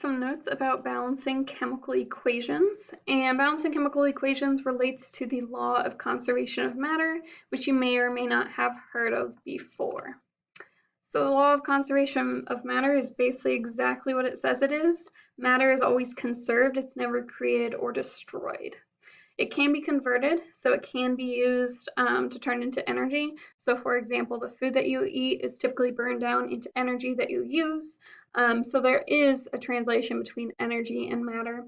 some notes about balancing chemical equations. And balancing chemical equations relates to the law of conservation of matter, which you may or may not have heard of before. So the law of conservation of matter is basically exactly what it says it is. Matter is always conserved, it's never created or destroyed. It can be converted, so it can be used to turn into energy. So for example, the food that you eat is typically burned down into energy that you use. So there is a translation between energy and matter.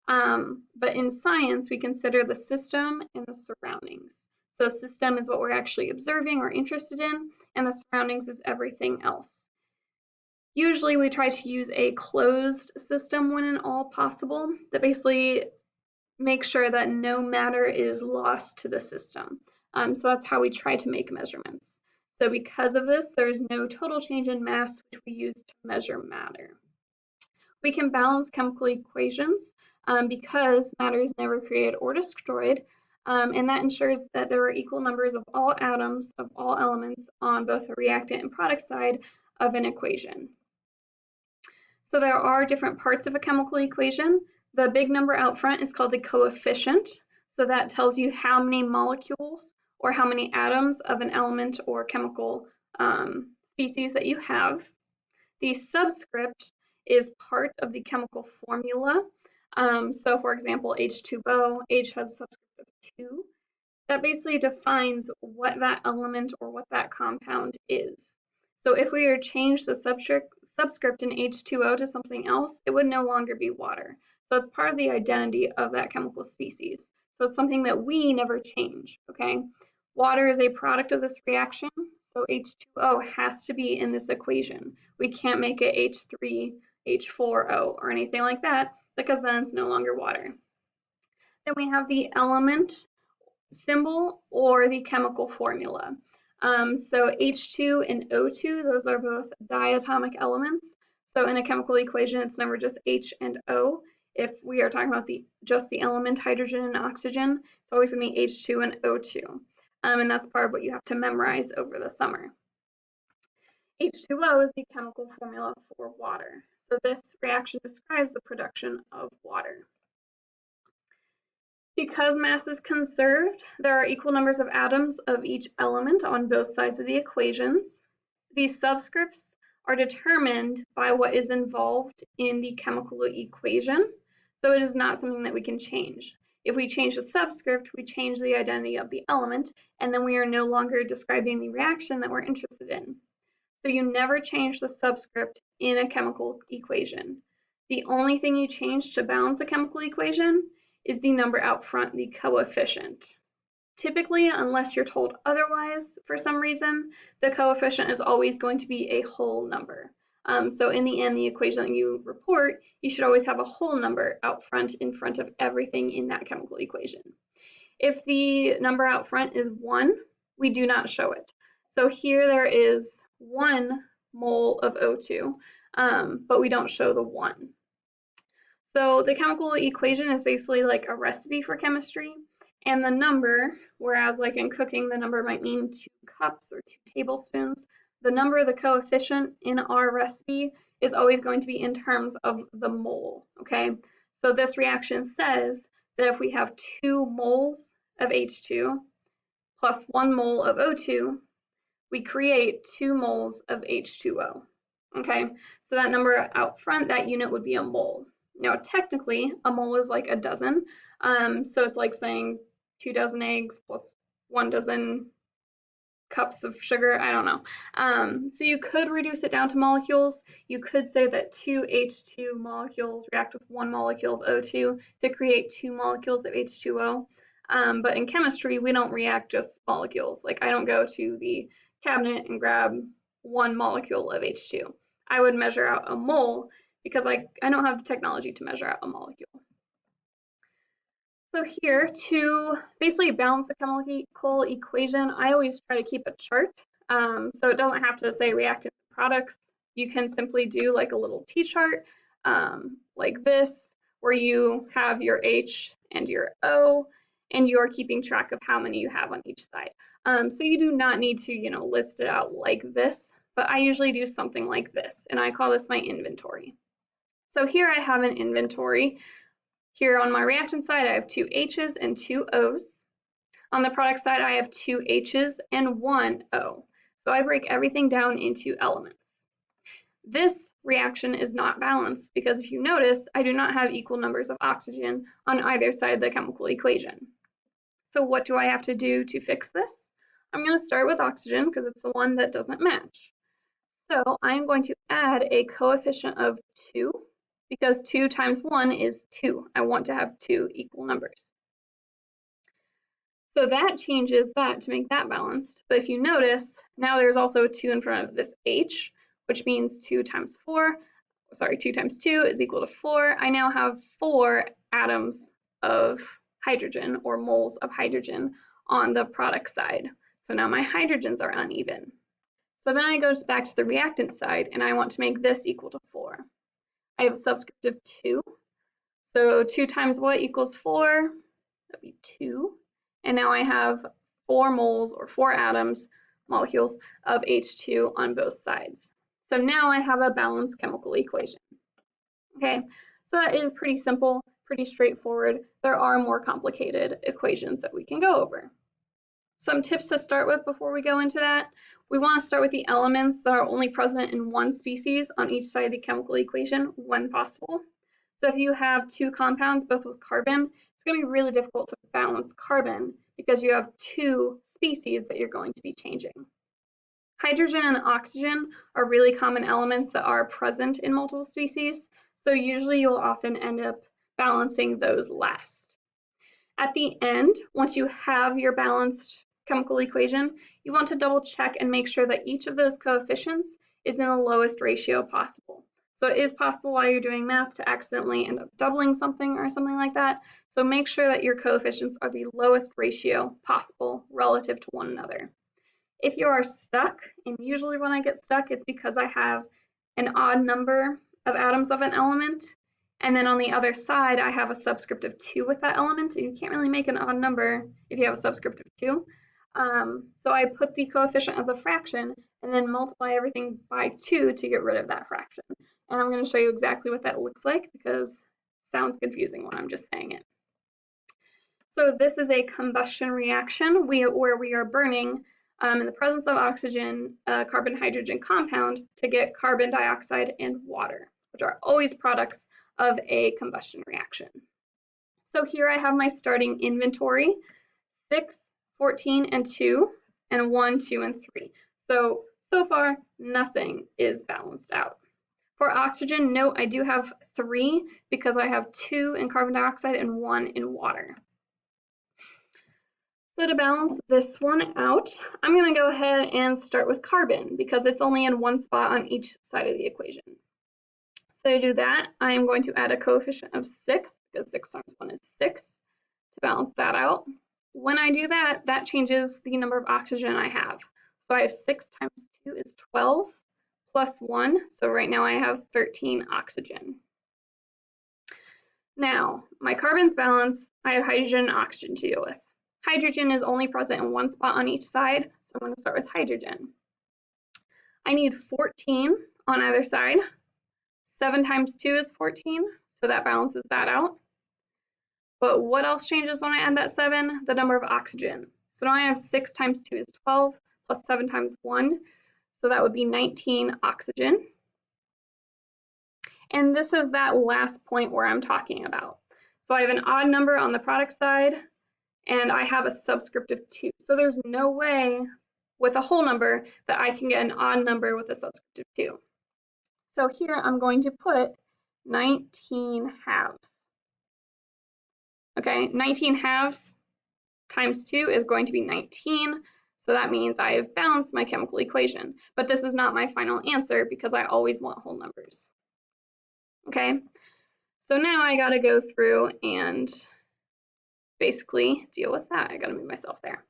But in science, we consider the system and the surroundings. So the system is what we're actually observing or interested in, and the surroundings is everything else. Usually we try to use a closed system when at all possible that basically make sure that no matter is lost to the system. So that's how we try to make measurements. So because of this, there's no total change in mass, which we use to measure matter. We can balance chemical equations because matter is never created or destroyed, and that ensures that there are equal numbers of all atoms of all elements on both the reactant and product side of an equation. So there are different parts of a chemical equation. The big number out front is called the coefficient. So that tells you how many molecules or how many atoms of an element or chemical species that you have. The subscript is part of the chemical formula. So for example, H2O, H has a subscript of 2. That basically defines what that element or what that compound is. So if we were to change the subscript in H2O to something else, it would no longer be water. So it's part of the identity of that chemical species. So it's something that we never change, okay? Water is a product of this reaction, so H2O has to be in this equation. We can't make it H3, H4O, or anything like that, because then it's no longer water. Then we have the element symbol or the chemical formula. So H2 and O2, those are both diatomic elements. So in a chemical equation, it's never just H and O. If we are talking about just the element hydrogen and oxygen, it's always going to be H2 and O2. And that's part of what you have to memorize over the summer. H2O is the chemical formula for water. So this reaction describes the production of water. Because mass is conserved, there are equal numbers of atoms of each element on both sides of the equations. These subscripts are determined by what is involved in the chemical equation, so it is not something that we can change. If we change the subscript, we change the identity of the element, and then we are no longer describing the reaction that we're interested in. So you never change the subscript in a chemical equation. The only thing you change to balance a chemical equation is the number out front, the coefficient. Typically, unless you're told otherwise for some reason, the coefficient is always going to be a whole number. So in the end, the equation that you report, you should always have a whole number out front in front of everything in that chemical equation. If the number out front is 1, we do not show it. So here there is 1 mole of O2, but we don't show the 1. So the chemical equation is basically like a recipe for chemistry, and the number, whereas like in cooking, the number might mean 2 cups or 2 tablespoons, the number, the coefficient in our recipe is always going to be in terms of the mole, okay? So this reaction says that if we have 2 moles of H2 plus 1 mole of O2, we create 2 moles of H2O, okay? So that number out front, that unit would be a mole. Now, technically, a mole is like a dozen. So it's like saying 2 dozen eggs plus 1 dozen cups of sugar. I don't know. So you could reduce it down to molecules. You could say that 2 H2 molecules react with 1 molecule of O2 to create 2 molecules of H2O. But in chemistry, we don't react just molecules. Like I don't go to the cabinet and grab 1 molecule of H2. I would measure out a mole because I don't have the technology to measure out a molecule. So here, to basically balance a chemical equation, I always try to keep a chart. So it doesn't have to say reactant products. You can simply do like a little T-chart like this, where you have your H and your O, and you're keeping track of how many you have on each side. So you do not need to, list it out like this, but I usually do something like this, and I call this my inventory. So here I have an inventory. Here on my reactant side, I have 2 H's and 2 O's. On the product side, I have 2 H's and 1 O. So I break everything down into elements. This reaction is not balanced because if you notice, I do not have equal numbers of oxygen on either side of the chemical equation. So what do I have to do to fix this? I'm going to start with oxygen because it's the one that doesn't match. So I'm going to add a coefficient of 2 because 2 times 1 is 2. I want to have 2 equal numbers. So that changes that to make that balanced. But if you notice, now there's also a 2 in front of this H, which means 2 times 2 is equal to 4. I now have 4 atoms of hydrogen or moles of hydrogen on the product side. So now my hydrogens are uneven. So then I go back to the reactant side and I want to make this equal to 4. I have a subscript of 2. So 2 times what equals 4? That'd be 2. And now I have 4 moles or 4 atoms, molecules of H2 on both sides. So now I have a balanced chemical equation. Okay, so that is pretty simple, pretty straightforward. There are more complicated equations that we can go over. Some tips to start with before we go into that. We want to start with the elements that are only present in one species on each side of the chemical equation when possible. So if you have 2 compounds, both with carbon, it's going to be really difficult to balance carbon because you have 2 species that you're going to be changing. Hydrogen and oxygen are really common elements that are present in multiple species, so usually you'll often end up balancing those last. At the end, once you have your balanced chemical equation, you want to double check and make sure that each of those coefficients is in the lowest ratio possible. So it is possible while you're doing math to accidentally end up doubling something or something like that. So make sure that your coefficients are the lowest ratio possible relative to one another. If you are stuck, and usually when I get stuck, it's because I have an odd number of atoms of an element, and then on the other side, I have a subscript of 2 with that element, and you can't really make an odd number if you have a subscript of 2. So I put the coefficient as a fraction and then multiply everything by 2 to get rid of that fraction. And I'm going to show you exactly what that looks like because it sounds confusing when I'm just saying it. So this is a combustion reaction where we are burning in the presence of oxygen, a carbon-hydrogen compound to get carbon dioxide and water, which are always products of a combustion reaction. So here I have my starting inventory, 6, 14, and 2, and 1, 2, and 3. So far, nothing is balanced out. For oxygen, note I do have 3 because I have 2 in carbon dioxide and 1 in water. So to balance this one out, I'm going to go ahead and start with carbon because it's only in one spot on each side of the equation. So to do that, I am going to add a coefficient of 6 because 6 times 1 is 6 to balance that out. When I do that, that changes the number of oxygen I have. So I have 6 times 2 is 12 plus 1. So right now I have 13 oxygen. Now, my carbon's balanced. I have hydrogen and oxygen to deal with. Hydrogen is only present in one spot on each side, so I'm going to start with hydrogen. I need 14 on either side. 7 times 2 is 14, so that balances that out. But what else changes when I add that 7? The number of oxygen. So now I have 6 times 2 is 12, plus 7 times 1, so that would be 19 oxygen. And this is that last point where I'm talking about. So I have an odd number on the product side, and I have a subscript of 2. So there's no way with a whole number that I can get an odd number with a subscript of 2. So here I'm going to put 19 halves. Okay, 19 halves times 2 is going to be 19. So that means I have balanced my chemical equation. But this is not my final answer because I always want whole numbers. Okay, so now I got to go through and basically deal with that. I got to move myself there.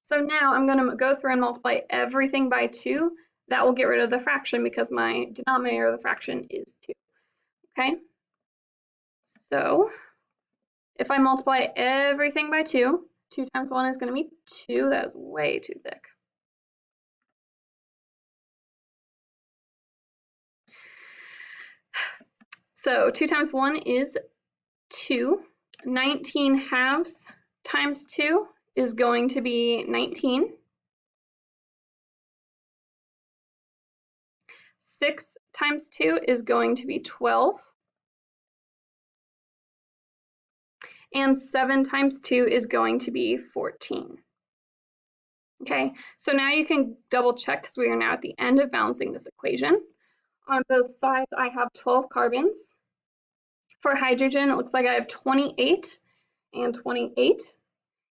So now I'm going to go through and multiply everything by 2. That will get rid of the fraction because my denominator of the fraction is 2. Okay? So if I multiply everything by 2, 2 times 1 is going to be 2. That is way too thick. So 2 times 1 is 2. 19 halves times 2 is going to be 19. 6 times 2 is going to be 12. And 7 times 2 is going to be 14. Okay, so now you can double check because we are now at the end of balancing this equation. On both sides, I have 12 carbons. For hydrogen, it looks like I have 28 and 28.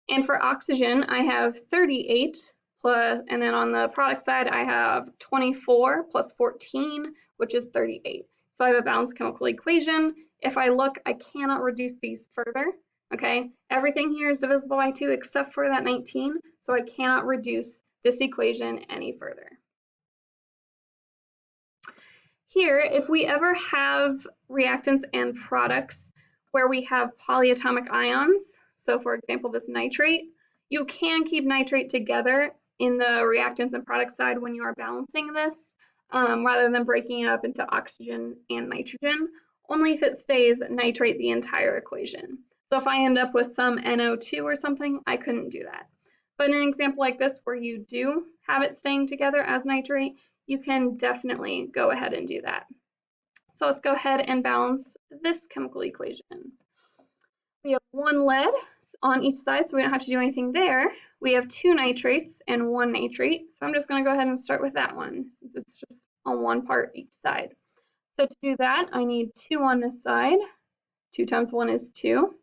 And for oxygen, I have 38 plus, and then on the product side, I have 24 plus 14, which is 38. So I have a balanced chemical equation. If I look, I cannot reduce these further. Okay, everything here is divisible by 2 except for that 19, so I cannot reduce this equation any further. Here, if we ever have reactants and products where we have polyatomic ions, so for example this nitrate, you can keep nitrate together in the reactants and product side when you are balancing this, rather than breaking it up into oxygen and nitrogen, only if it stays nitrate the entire equation. So if I end up with some NO2 or something, I couldn't do that. But in an example like this where you do have it staying together as nitrate, you can definitely go ahead and do that. So let's go ahead and balance this chemical equation. We have 1 lead on each side, so we don't have to do anything there. We have 2 nitrates and 1 nitrate, so I'm just going to go ahead and start with that one, since it's just on 1 part each side. So to do that, I need 2 on this side. 2 times 1 is 2.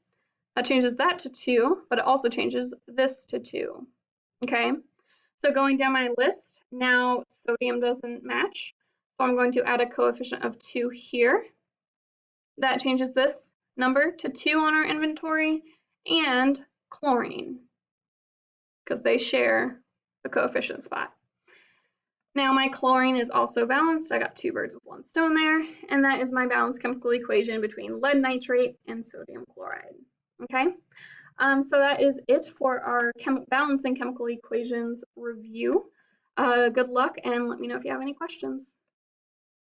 That changes that to 2, but it also changes this to 2. Okay, so going down my list, now sodium doesn't match, so I'm going to add a coefficient of 2 here. That changes this number to 2 on our inventory, and chlorine, because they share a coefficient spot. Now my chlorine is also balanced. I got 2 birds with 1 stone there, and that is my balanced chemical equation between lead nitrate and sodium chloride. Okay, so that is it for our balancing chemical equations review. Good luck, and let me know if you have any questions.